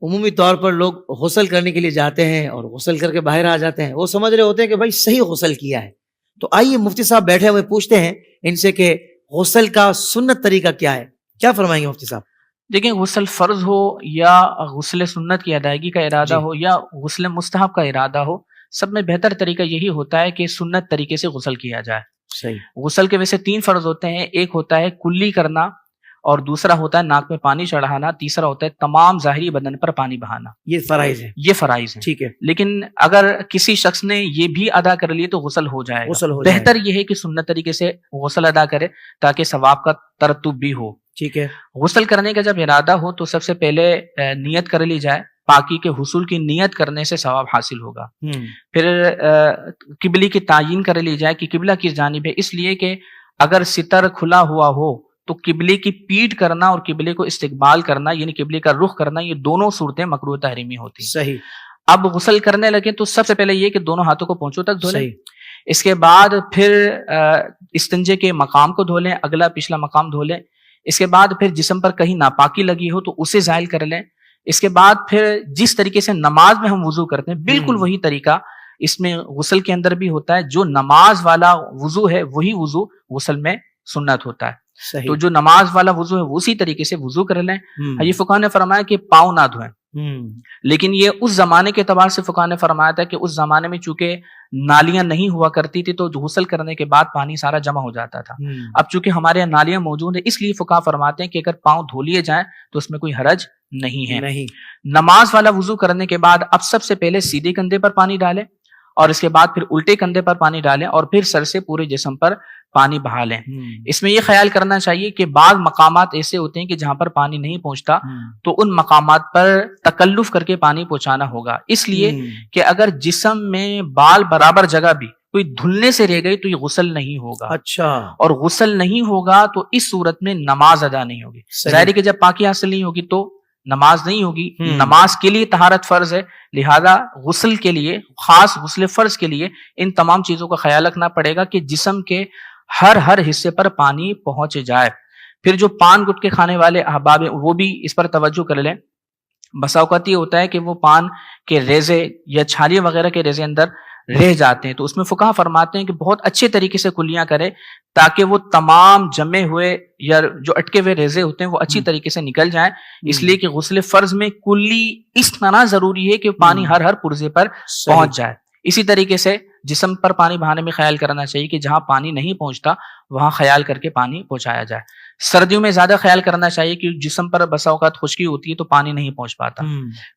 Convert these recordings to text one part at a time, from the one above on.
عمومی طور پر لوگ غسل کرنے کے لیے جاتے ہیں اور غسل کر کے باہر آ جاتے ہیں، وہ سمجھ رہے ہوتے ہیں کہ بھائی صحیح غسل کیا ہے. تو آئیے مفتی صاحب بیٹھے ہوئے پوچھتے ہیں ان سے کہ غسل کا سنت طریقہ کیا ہے. کیا فرمائیں گے مفتی صاحب؟ دیکھیں، غسل فرض ہو یا غسل سنت کی ادائیگی کا ارادہ ہو یا غسل مستحب کا ارادہ ہو، سب میں بہتر طریقہ یہی ہوتا ہے کہ سنت طریقے سے غسل کیا جائے. صحیح. غسل کے ویسے 3 فرض ہوتے ہیں. ایک ہوتا ہے کلی کرنا، اور دوسرا ہوتا ہے ناک میں پانی چڑھانا، تیسرا ہوتا ہے تمام ظاہری بدن پر پانی بہانا. یہ فرائض ہے. یہ فرائض ہیں. ٹھیک ہے. لیکن اگر کسی شخص نے یہ بھی ادا کر لیے تو غسل ہو جائے گا. غسل ہو جائے گا. بہتر یہ ہے کہ سنت طریقے سے غسل ادا کرے تاکہ ثواب کا ترتب بھی ہو. ٹھیک ہے. غسل کرنے کا جب ارادہ ہو تو سب سے پہلے نیت کر لی جائے. پاکی کے حصول کی نیت کرنے سے ثواب حاصل ہوگا. پھر قبلے کی تعین کر لی جائے کہ قبلہ کس جانب ہے، اس لیے کہ اگر ستر کھلا ہوا ہو تو قبلے کی پیٹ کرنا اور قبلے کو استقبال کرنا یعنی قبلے کا رخ کرنا، یہ دونوں صورتیں مکروہ تحریمی ہوتی ہیں. صحیح. اب غسل کرنے لگے تو سب سے پہلے یہ کہ دونوں ہاتھوں کو پونچھوں تک دھو لیں. صحیح. اس کے بعد پھر استنجے کے مقام کو دھو لیں، اگلا پچھلا مقام دھو لیں. اس کے بعد پھر جسم پر کہیں ناپاکی لگی ہو تو اسے زائل کر لیں. اس کے بعد پھر جس طریقے سے نماز میں ہم وضو کرتے ہیں بالکل وہی طریقہ اس میں غسل کے اندر بھی ہوتا ہے. جو نماز والا وضو ہے وہی وضو غسل میں سنت ہوتا ہے. صحیح. تو جو نماز والا وضو ہے اسی طریقے سے وضو کر لیں. یہ فقہ نے فرمایا کہ پاؤں نہ دھوئیں، لیکن یہ اس زمانے کے اعتبار سے فقہ نے فرمایا تھا کہ اس زمانے میں چونکہ نالیاں نہیں ہوا کرتی تھی تو غسل کرنے کے بعد پانی سارا جمع ہو جاتا تھا. اب چونکہ ہمارے یہاں نالیاں موجود ہیں اس لیے فقہ فرماتے ہیں کہ اگر پاؤں دھو لیے جائیں تو اس میں کوئی حرج نہیں ہے. نماز والا وضو کرنے کے بعد اب سب سے پہلے سیدھے کندھے پر پانی ڈالیں اور اس کے بعد پھر الٹے کندھے پر پانی ڈالیں اور پھر سر سے پورے جسم پر پانی بہا لیں. اس میں یہ خیال کرنا چاہیے کہ بعض مقامات ایسے ہوتے ہیں کہ جہاں پر پانی نہیں پہنچتا تو ان مقامات پر تکلف کر کے پانی پہنچانا ہوگا. اس لیے کہ اگر جسم میں بال برابر جگہ بھی کوئی دھلنے سے رہ گئی تو یہ غسل نہیں ہوگا. اچھا. اور غسل نہیں ہوگا تو اس صورت میں نماز ادا نہیں ہوگی. ظاہر ہے کہ جب پاکی حاصل نہیں ہوگی تو نماز نہیں ہوگی. نماز کے لیے طہارت فرض ہے، لہذا غسل کے لیے، خاص غسل فرض کے لیے ان تمام چیزوں کا خیال رکھنا پڑے گا کہ جسم کے ہر حصے پر پانی پہنچ جائے. پھر جو پان گٹکے کھانے والے احباب ہیں وہ بھی اس پر توجہ کر لیں. بسا اوقات یہ ہوتا ہے کہ وہ پان کے ریزے یا چھالیاں وغیرہ کے ریزے اندر رہ جاتے ہیں، تو اس میں فقہ فرماتے ہیں کہ بہت اچھے طریقے سے کلیاں کرے تاکہ وہ تمام جمے ہوئے یا جو اٹکے ہوئے ریزے ہوتے ہیں وہ اچھی طریقے سے نکل جائیں. اس لیے کہ غسل فرض میں کلی اس طرح ضروری ہے کہ پانی ہر پرزے پر پہنچ جائے. اسی طریقے سے جسم پر پانی بہانے میں خیال کرنا چاہیے کہ جہاں پانی نہیں پہنچتا وہاں خیال کر کے پانی پہنچایا جائے. سردیوں میں زیادہ خیال کرنا چاہیے کہ جسم پر بسا اوقات خشکی ہوتی ہے تو پانی نہیں پہنچ پاتا،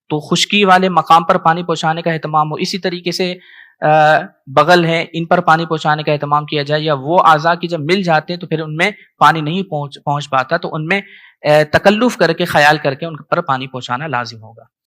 تو خشکی والے مقام پر پانی پہنچانے کا اہتمام ہو. اسی طریقے سے بغل ہے ان پر پانی پہنچانے کا اہتمام کیا جائے. یا وہ اعضاء کی جب مل جاتے ہیں تو پھر ان میں پانی نہیں پہنچ پاتا تو ان میں تکلف کر کے خیال کر کے ان پر پانی پہنچانا لازم ہوگا.